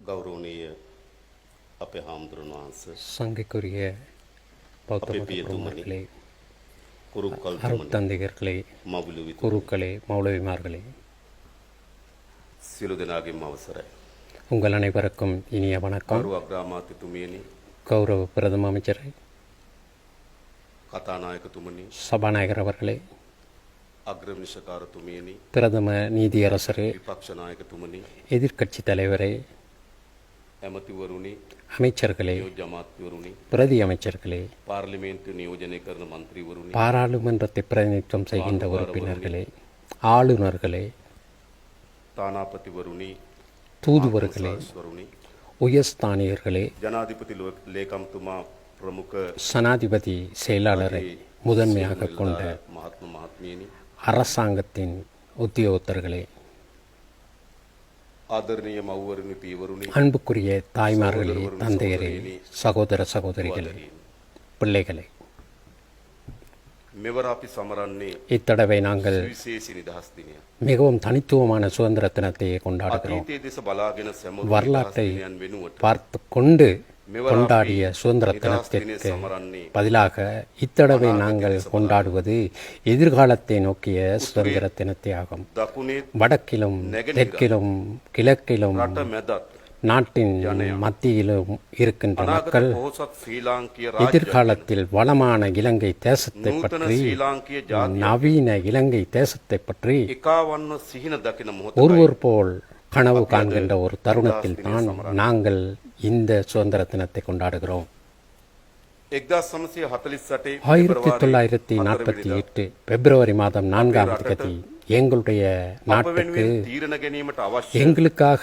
ගෞරවනීය අපේ හාමුදුරන් වහන්සේ சங்கைக்குரிய பௌத்த අපේ மத පියතුමනි பெருமக்களே, කුරුක්කල්තුමනි அருட்தந்தையர்களே, මවුලුවිතුමනි குருக்களே, மௌலவிமார்களே, සියලු දෙනාගේම අවසරයි. உங்கள் அனைவருக்கும் இனிய வணக்கம். ගෞරව අග්‍රාමාත්‍යතුමියනි, கௌரவ பிரதம அமைச்சரே, කතානායකතුමනි, சபாநாயகர் அவர்களே, අග්‍රවිනිශ්චකාරතුමියනි, பிரதம நீதியரசரே, විපක්ෂ නායකතුමනි, எதிர்க்கட்சி தலைவரே, ඇමතිවරුනි, அமைச்சர்களே, නියෝජ්‍ය අමාත්‍යවරුනි, பிரதி அமைச்சர்களே, පාර්ලිමේන්තු නියෝජනය කරන මන්ත්‍රීවරුනි, பாராளுமன்றத்தை பிரதிநிதித்துவம் செய்கின்ற உறுப்பினர்களே, ஆளுநர்களே, තානාපතිවරුනි, தூதுவர்களே, වරුනි, உயர்ஸ்தானியர்களே, ජනාධිපති ලේකම්තුමා ප්‍රමුඛ சனாதிபதி செயலாளரை முதன்மையாக கொண்ட මහත්ම මහත්මියනි, அரசாங்கத்தின் உத்தியோகத்தர்களே, ආදරණීය මව්වරුනි, පියවරුනි, அன்புக்குரிய தாய்மார்களே, தந்தையரே, சகோதர சகோதரிகளே, பிள்ளைகளே, මෙවර අපි සමරන්නේ இத்தடவை நாங்கள் විශේෂී නිදහස් දිනය. மிகவும் தனித்துவமான சுதந்திர தினத்தை கொண்டாடுகிறோம். අතීතයේ දෙස බලාගෙන සැමරු නිදහස් வரலாற்றை දිනයන් වෙනුවට பார்த்து கொண்டு கொண்டாடிய சுதந்திர தினத்திற்கு பதிலாக இத்தடவை நாங்கள் கொண்டாடுவது எதிர்காலத்தை நோக்கிய சுதந்திர தினத்தை ஆகும். දකුණේ வடக்கிலும் தெற்கிலும் கிழக்கிலும் රට මැදත් நாட்டின் மத்தியிலும் இருக்கின்ற மக்கள் පොහොසත් ශ්‍රී ලාංකීය රාජ්‍ය எதிர்காலத்தில் வளமான இலங்கை தேசத்தை නූතන பற்றி, ශ්‍රී ලාංකීය ජාතිය நவீன இலங்கை தேசத்தை பற்றி එකාවන්ව සිහින දකින මොහොත ஒருவர் போல் கனவு காண்கின்ற ஒரு தருணத்தில் தான் நாங்கள் இந்த சுதந்திர தினத்தை கொண்டாடுகிறோம். 1948 1948 பிப்ரவரி மாதம் 4ஆம் தேதி எங்களுடைய நாட்டுக்கு තීරණ ගැනීමට අවශ්‍ය எங்களுக்காக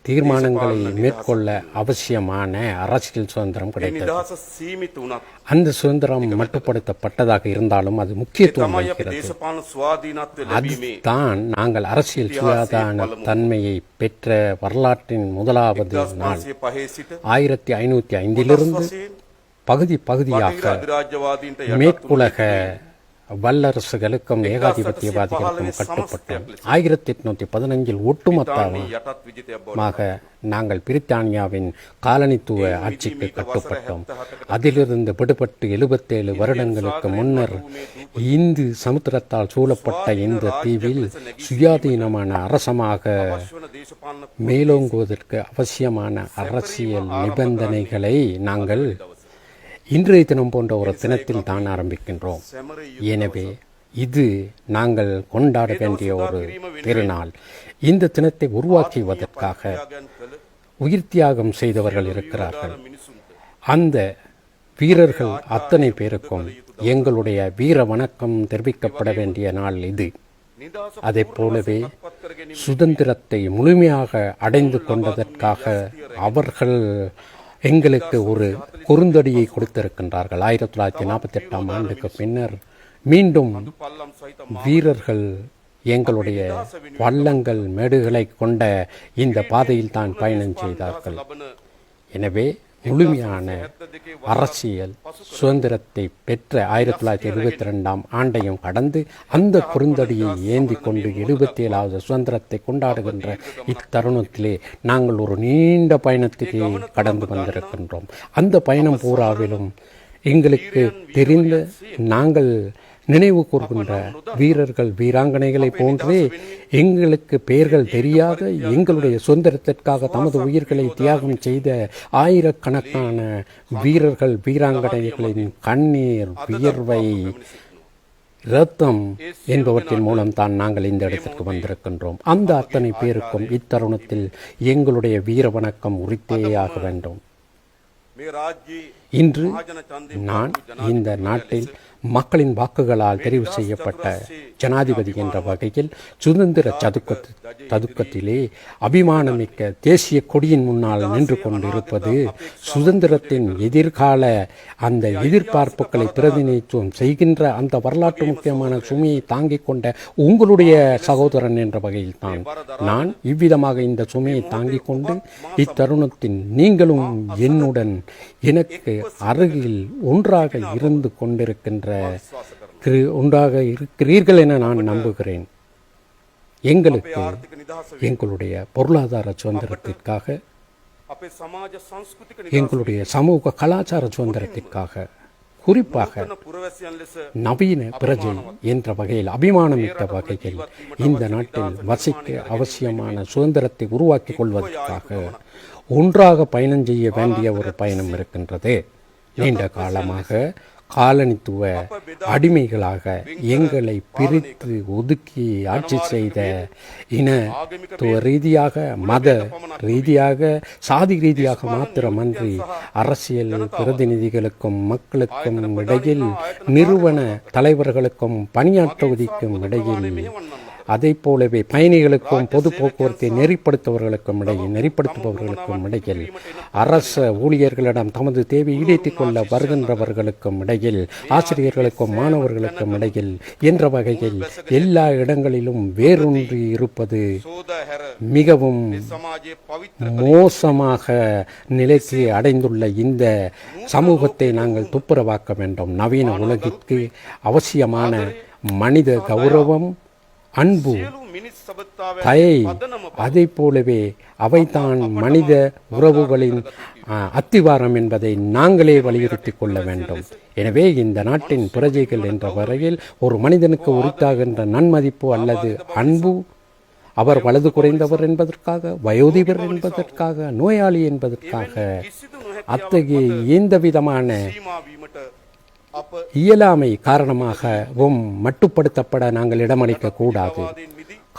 தீர்மானங்களை மேற்கொள்ள அவசியமான அரசியல் சுதந்திரம் கிடைத்தது. නිදහස සීමිත වුණත් அந்த சுதந்திரம் மட்டுப்படுத்தப்பட்டதாக இருந்தாலும் அது முக்கியத்துவம் තමයි අපි வகிக்கிறது. දේශපාලන ස්වාධීනත්වය ලැබීමේ அதுதான் நாங்கள் அரசியல் சுயாதான தன்மையை பெற்ற வரலாற்றின் முதலாவது நாள். 1905 සිට 1505 பகுதி பகுதியாக බටහිර අධිරාජ්‍යවාදීන්ට மேற்குலக வல்லரசுகளுக்கும் ஏகாதிபத்தியவாதிகளுக்கும் கட்டுப்பட்டு 1815 ஒட்டுமொத்தமாக යටත් විජිතයක් බව நாங்கள் பிரித்தானியாவின் காலனித்துவ ஆட்சிக்கு கட்டுப்பட்டோம். அதிலிருந்து விடுபட்டு 77 வருடங்களுக்கு முன்னர் இந்து சமுத்திரத்தால் சூழப்பட்ட இந்த தீவில் சுயாதீனமான அரசமாக වන දේශපාලන மேலோங்குவதற்கு அவசியமான அரசியல் நிபந்தனைகளை நாங்கள் இன்றைய தினம் போன்ற ஒரு தினத்தில் தான் ஆரம்பிக்கின்றோம். எனவே இது நாங்கள் கொண்டாட வேண்டிய ஒரு திருநாள். இந்த தினத்தை உருவாக்குவதற்காக உயிர் தியாகம் செய்தவர்கள் இருக்கிறார்கள். அந்த வீரர்கள் அத்தனை பேருக்கும் எங்களுடைய வீர வணக்கம் தெரிவிக்கப்பட வேண்டிய நாள் இது. அதை போலவே சுதந்திரத்தை முழுமையாக அடைந்து கொண்டதற்காக அவர்கள் எங்களுக்கு ஒரு குறுந்தடியை கொடுத்திருக்கின்றார்கள். 1948ஆம் ஆண்டுக்கு பின்னர் மீண்டும் පල්ලම් සහිත வீரர்கள் எங்களுடைய வள்ளங்கள் மேடுகளை கொண்ட இந்த பாதையில் தான் பயணம் செய்தார்கள். எனவே முழுமையான அரசியல் சுதந்திரத்தை பெற்ற 1972ஆம் ஆண்டையும் கடந்து அந்த குறுந்தடியை ஏந்தி கொண்டு 77வது சுதந்திரத்தை கொண்டாடுகின்ற இத்தருணத்திலே நாங்கள் ஒரு நீண்ட பயணத்துக்கு கடந்து வந்திருக்கின்றோம். அந்த பயணம் பூராவிலும் எங்களுக்கு தெரிந்த நாங்கள் நினைவு கூர்கின்ற வீரர்கள் வீராங்கனைகளை போன்றே எங்களுக்கு பெயர்கள் தெரியாத எங்களுடைய சுதந்திரத்திற்காக தமது உயிர்களை தியாகம் செய்த ஆயிரக்கணக்கான வீரர்கள் வீராங்கனைகளின் கண்ணீர், வியர்வை, இரத்தம் என்பவற்றின் மூலம் தான் நாங்கள் இந்த இடத்திற்கு வந்திருக்கின்றோம். அந்த அத்தனை பேருக்கும் இத்தருணத்தில் எங்களுடைய வீர வணக்கம் உரித்தேயாக வேண்டும். මේ රාජ්‍යයේ இன்று මහජන ඡන්දයෙන් நான் இந்த நாட்டில் மக்களின் வாக்குகளால் தெரிவு செய்யப்பட்ட ஜனாதிபதி என்ற வகையில் சுதந்திர சதுக்கத்திலே அபிமானமிக்க தேசிய கொடியின் முன்னால் நின்று கொண்டிருப்பது சுதந்திரத்தின் எதிர்கால அந்த எதிர்பார்ப்புகளை பிரதிநிதித்துவம் செய்கின்ற அந்த வரலாற்று முக்கியமான சுமையை தாங்கிக் கொண்ட உங்களுடைய சகோதரன் என்ற வகையில் தான் நான் இவ்விதமாக இந்த சுமையை தாங்கிக் கொண்டு இத்தருணத்தின் நீங்களும் என்னுடன் எனக்கு அருகில் ஒன்றாக இருந்து கொண்டிருக்கின்ற ஒன்றாக இருக்கிறீர்கள் என நான் நம்புகிறேன். எங்களுக்கு எங்களுடைய பொருளாதார சுதந்திரத்திற்காக අපේ සමාජ සංස්කෘතික எங்களுடைய சமூக கலாச்சார சுதந்திரத்திற்காக குறிப்பாக නිදර්ශන පුරවැසියන් ලෙස நவீன பிரஜை என்ற வகையில் அபிமானமிக்க வகையில் இந்த நாட்டில் வசிக்க அவசியமான சுதந்திரத்தை உருவாக்கிக் கொள்வதற்காக ஒன்றாக பயணம் செய்ய வேண்டிய ஒரு பயணம் இருக்கின்றது. நீண்ட காலமாக காலனித்துவ அடிமைகளாக எங்களை பிரித்து ஒதுக்கி ஆட்சி செய்த இனத்துவ ரீதியாக மத ரீதியாக சாதி ரீதியாக மாத்திரமன்றி அரசியல் பிரதிநிதிகளுக்கும் மக்களுக்கும் இடையில் நிறுவன தலைவர்களுக்கும் பணியாற்றுவதற்கும் இடையில் அதை போலவே பயணிகளுக்கும் பொது போக்குவரத்தை நெறிப்படுத்துபவர்களுக்கும் இடையில் அரச ஊழியர்களிடம் தமது தேவை ஈடேற்றிக் கொள்ள வருகின்றவர்களுக்கும் இடையில் ஆசிரியர்களுக்கும் மாணவர்களுக்கும் இடையில் என்ற வகையில் எல்லா இடங்களிலும் வேரூன்றி இருப்பது மிகவும் மோசமாக நிலைக்கு அடைந்துள்ள இந்த சமூகத்தை நாங்கள் துப்புரவாக்க வேண்டும். நவீன உலகிற்கு அவசியமான மனித கௌரவம், அன்பு, தயை, அதை போலவே அவைதான் மனித உறவுகளின் அத்திவாரம் என்பதை நாங்களே வலியுறுத்திக் கொள்ள வேண்டும். எனவே இந்த நாட்டின் பிரஜைகள் என்ற வரையில் ஒரு மனிதனுக்கு உரித்தாகின்ற நன்மதிப்பு அல்லது அன்பு அவர் வலது குறைந்தவர் என்பதற்காக, வயோதிபர் என்பதற்காக, நோயாளி என்பதற்காக அத்தகைய எந்த விதமான இயலாமை காரணமாகவும் மட்டுப்படுத்தப்பட நாங்கள் இடமளிக்க கூடாது.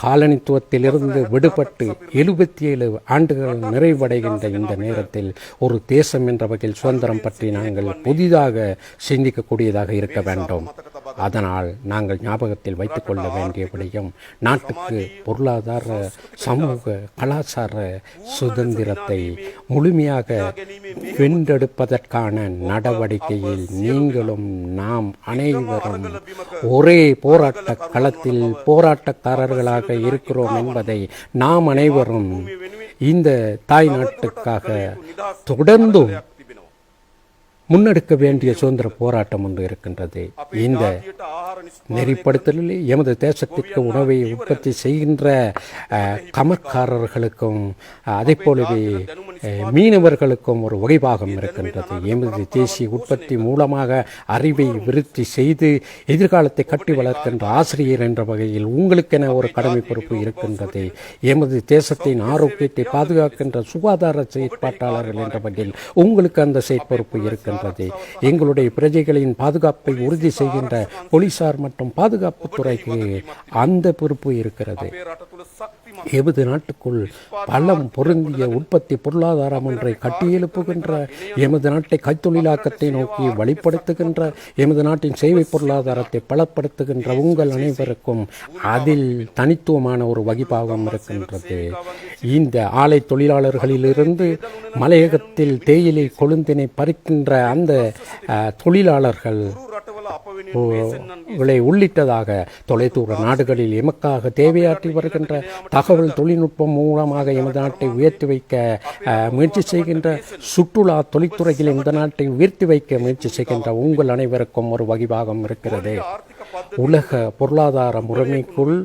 காலனித்துவத்திலிருந்து விடுபட்டு 77 ஆண்டுகள் நிறைவடைகின்ற இந்த நேரத்தில் ஒரு தேசம் என்ற வகையில் சுதந்திரம் பற்றி நாங்கள் புதிதாக சிந்திக்கக்கூடியதாக இருக்க வேண்டும். அதனால் நாங்கள் ஞாபகத்தில் வைத்துக் கொள்ள வேண்டிய விடயம், நாட்டுக்கு பொருளாதார சமூக கலாச்சார சுதந்திரத்தை முழுமையாக வென்றெடுப்பதற்கான நடவடிக்கையில் நீங்களும் நாம் அனைவரும் ஒரே போராட்ட களத்தில் போராட்டக்காரர்களாக இருக்கிறோம் என்பதை நாம் அனைவரும் இந்த தாய் நாட்டுக்காக தொடர்ந்தும் முன்னெடுக்க வேண்டிய சுதந்திர போராட்டம் ஒன்று இருக்கின்றது. இந்த நெறிப்படுத்தலில் எமது தேசத்திற்கு உணவை உற்பத்தி செய்கின்ற கமர்காரர்களுக்கும் அதை போலவே மீனவர்களுக்கும் ஒரு வகைபாகம் இருக்கின்றது. எமது தேசிய உற்பத்தி மூலமாக அறிவை விருத்தி செய்து எதிர்காலத்தை கட்டி வளர்க்கின்ற ஆசிரியர் என்ற வகையில் உங்களுக்கென ஒரு கடமை பொறுப்பு இருக்கின்றது. எமது தேசத்தின் ஆரோக்கியத்தை பாதுகாக்கின்ற சுகாதார செயற்பாட்டாளர்கள் என்ற வகையில் உங்களுக்கு அந்த செயற்பொறுப்பு இருக்கின்றது. எங்களுடைய பிரஜைகளின் பாதுகாப்பை உறுதி செய்கின்ற போலீசார் மற்றும் பாதுகாப்பு துறைக்கு அந்த பொறுப்பு இருக்கிறது. எமது நாட்டுக்குள் பலம் பொருந்திய உற்பத்தி பொருளாதாரம் ஒன்றை கட்டியெழுப்புகின்ற, எமது நாட்டை கைத்தொழிலாக்கத்தை நோக்கி வழிப்படுத்துகின்ற, எமது நாட்டின் சேவை பொருளாதாரத்தை பலப்படுத்துகின்ற உங்கள் அனைவருக்கும் அதில் தனித்துவமான ஒரு வகிபாகம் இருக்கின்றது. இந்த ஆலை தொழிலாளர்களிலிருந்து மலையகத்தில் தேயிலை கொழுந்தினை பறிக்கின்ற அந்த தொழிலாளர்கள் உள்ளிட்டதாக தொலைதூர நாடுகளில் எமக்காக தேவையாற்றி வருகின்ற தகவல் தொழில்நுட்பம் மூலமாக எமது நாட்டை உயர்த்தி வைக்க முயற்சி செய்கின்ற, சுற்றுலா தொழில்துறையில் இந்த நாட்டை உயர்த்தி வைக்க முயற்சி செய்கின்ற உங்கள் அனைவருக்கும் ஒரு வகிபாகம் இருக்கிறது. உலக பொருளாதார முறைமைக்குள்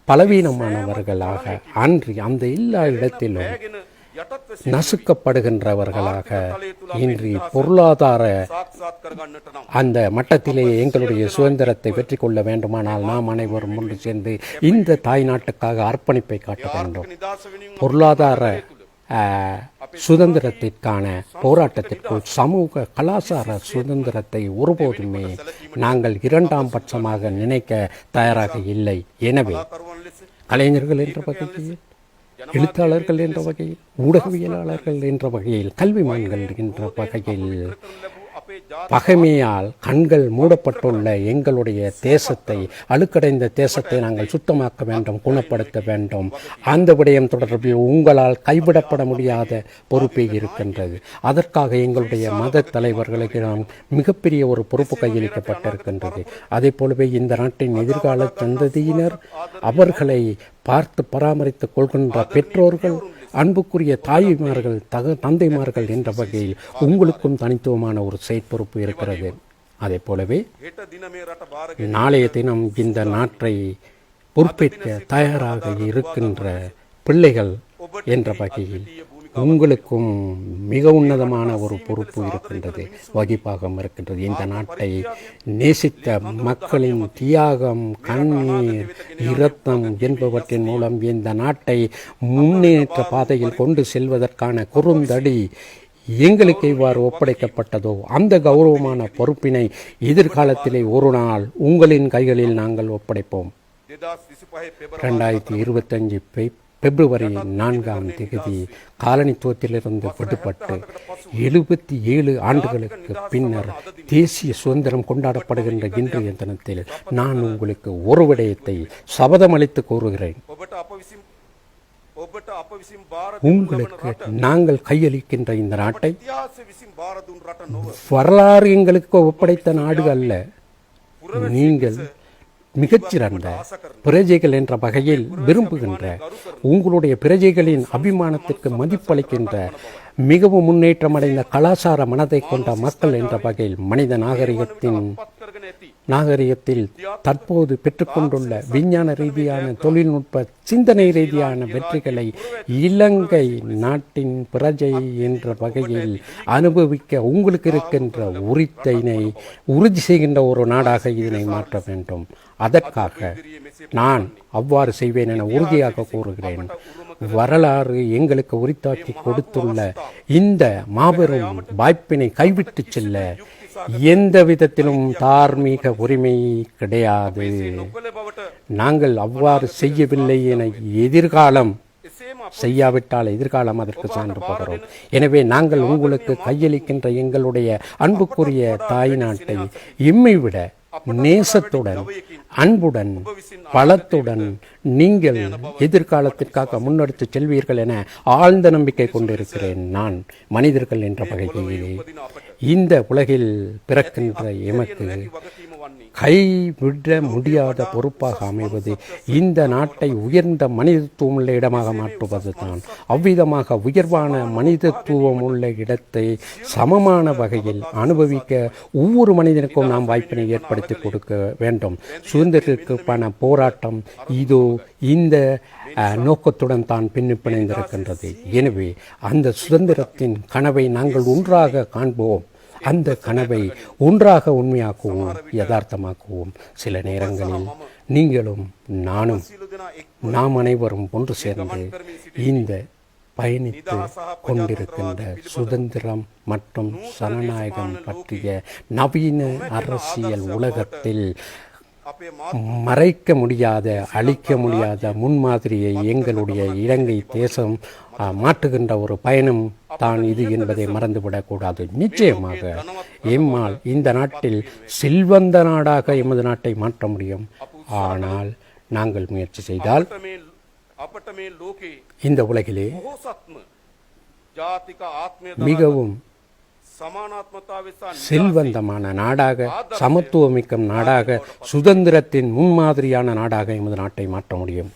பலவீனமானவர்களாக அன்றி அந்த எல்லா இடத்திலும் நசுக்கப்படுகின்றவர்களாக இன்றி பொருளாதார அந்த மட்டத்திலே எங்களுடைய சுதந்திரத்தை வெற்றி கொள்ள வேண்டுமானால் நாம் அனைவரும் ஒன்று சேர்ந்து இந்த தாய் நாட்டுக்காக அர்ப்பணிப்பை காட்ட வேண்டும். பொருளாதார சுதந்திரத்திற்கான போராட்டத்திற்குள் சமூக கலாச்சார சுதந்திரத்தை ஒருபோதுமே நாங்கள் இரண்டாம் பட்சமாக நினைக்க தயாராக இல்லை. எனவே கலைஞர்கள் என்ற வகையில், எழுத்தாளர்கள் என்ற வகையில், ஊடகவியலாளர்கள் என்ற வகையில், கல்விமான்கள் என்ற வகையில் பகைமையால் கண்கள் மூடப்பட்டுள்ள எங்களுடைய தேசத்தை, அழுக்கடைந்த தேசத்தை நாங்கள் சுத்தமாக்க வேண்டும், குணப்படுத்த வேண்டும். அந்த விடயம் தொடர்பில் உங்களால் கைவிடப்பட முடியாத பொறுப்பே இருக்கின்றது. அதற்காக எங்களுடைய மத தலைவர்களுக்கு மிகப்பெரிய ஒரு பொறுப்பு கையளிக்கப்பட்டிருக்கின்றது. அதே போலவே இந்த நாட்டின் எதிர்கால சந்ததியினர், அவர்களை பார்த்து பராமரித்துக் கொள்கின்ற பெற்றோர்கள், அன்புக்குரிய தாய்மார்கள், தந்தைமார்கள் என்ற வகையில் உங்களுக்கும் தனித்துவமான ஒரு செயற்பொறுப்பு இருக்கிறது. அதே போலவே நாளைய தினம் இந்த நாட்டை பொறுப்பேற்க தயாராக இருக்கின்ற பிள்ளைகள் என்ற வகையில் உங்களுக்கும் மிக உன்னதமான ஒரு பொறுப்பு இருக்கின்றது, வகிப்பாகம் இருக்கின்றது. இந்த நாட்டை நேசித்த மக்களின் தியாகம், கண்ணீர், இரத்தம் என்பவற்றின் மூலம் இந்த நாட்டை முன்னேற்ற பாதையில் கொண்டு செல்வதற்கான குறுந்தடி எங்களுக்கு இவ்வாறு ஒப்படைக்கப்பட்டதோ அந்த கௌரவமான பொறுப்பினை எதிர்காலத்திலே ஒரு நாள் உங்களின் கைகளில் நாங்கள் ஒப்படைப்போம். 2025 பிப்ரவரி 4 காலனித்துவத்திலிருந்து விடுபட்டு 77 ஆண்டுகளுக்கு பின்னர் தேசிய சுதந்திரம் கொண்டாடப்படுகின்ற இன்றைய தினத்தில் நான் உங்களுக்கு ஒரு விடயத்தை சபதமளித்து கூறுகிறேன். உங்களுக்கு நாங்கள் கையளிக்கின்ற இந்த நாட்டை வரலாறு எங்களுக்கு ஒப்படைத்த நாடு அல்ல. நீங்கள் மிகச்சிறந்த பிரஜைகள் என்ற வகையில் விரும்புகின்ற, உங்களுடைய பிரஜைகளின் அபிமானத்திற்கு மதிப்பளிக்கின்ற, மிகவும் முன்னேற்றமடைந்த கலாச்சார மனதை கொண்ட மக்கள் என்ற வகையில் மனித நாகரிகத்தில் தற்போது பெற்றுக்கொண்டுள்ள விஞ்ஞான ரீதியான, தொழில்நுட்ப சிந்தனை ரீதியான வெற்றிகளை இலங்கை நாட்டின் பிரஜை என்ற வகையில் அனுபவிக்க உங்களுக்கு இருக்கின்ற உரித்தினை உறுதி செய்கின்ற ஒரு நாடாக இதனை மாற்ற வேண்டும். அதற்காக நான் அவ்வாறு செய்வேன் என உறுதியாக கூறுகிறேன். வரலாறு எங்களுக்கு உரித்தாக்கி கொடுத்துள்ள இந்த மாபெரும் வாய்ப்பினை கைவிட்டு செல்ல எந்த விதத்திலும் தார்மீக உரிமை கிடையாது. நாங்கள் அவ்வாறு செய்யவில்லை என எதிர்காலம் செய்யாவிட்டால் எதிர்காலம் அதற்கு சான்று பகரும். எனவே நாங்கள் உங்களுக்கு கையளிக்கின்ற எங்களுடைய அன்புக்குரிய தாய் நாட்டை எம்மை விட நேசத்துடன், அன்புடன், பலத்துடன் நீங்கள் எதிர்காலத்திற்காக முன்னெடுத்து செல்வீர்கள் என ஆழ்ந்த நம்பிக்கை கொண்டிருக்கிறேன். நான் மனிதர்கள் என்ற வகையிலே இந்த உலகில் பிறக்கின்ற எமக்கு கைவிட முடியாத பொறுப்பாக அமைவது இந்த நாட்டை உயர்ந்த மனிதத்துவம் உள்ள இடமாக மாற்றுவது தான். அவ்விதமாக உயர்வான மனிதத்துவம் உள்ள இடத்தை சமமான வகையில் அனுபவிக்க ஒவ்வொரு மனிதனுக்கும் நாம் வாய்ப்பினை ஏற்படுத்தி கொடுக்க வேண்டும். சுதந்திரத்திற்கான போராட்டம் இதோ இந்த நோக்கத்துடன் தான் பிணைந்திருக்கின்றது. எனவே அந்த சுதந்திரத்தின் கனவை நாங்கள் ஒன்றாக காண்போம். அந்த கனவை ஒன்றாக உண்மையாக்குவோம், யதார்த்தமாக்குவோம். சில நேரங்களில் நீங்களும் நானும், நாம் அனைவரும் ஒன்று சேர்ந்து இந்த பயணித்து கொண்டிருக்கின்ற சுதந்திரம் மற்றும் ஜனநாயகம் பற்றிய நவீன அரசியல் உலகத்தில் மறைக்க முடியாத, அழிக்க முடியாத முன்மாதிரியை எங்களுடைய இலங்கை தேசம் மாற்றுகின்ற ஒரு பயணம் தான் இது என்பதை மறந்துவிடக்கூடாது. நிச்சயமாக எம்மால் இந்த நாட்டில் செல்வந்த நாடாக எமது நாட்டை மாற்ற முடியும். ஆனால் நாங்கள் முயற்சி செய்தால் இந்த உலகிலே மிகவும் செல்வந்தமான நாடாக, சமத்துவமிக்க நாடாக, சுதந்திரத்தின் முன்மாதிரியான நாடாக எமது நாட்டை மாற்ற முடியும்.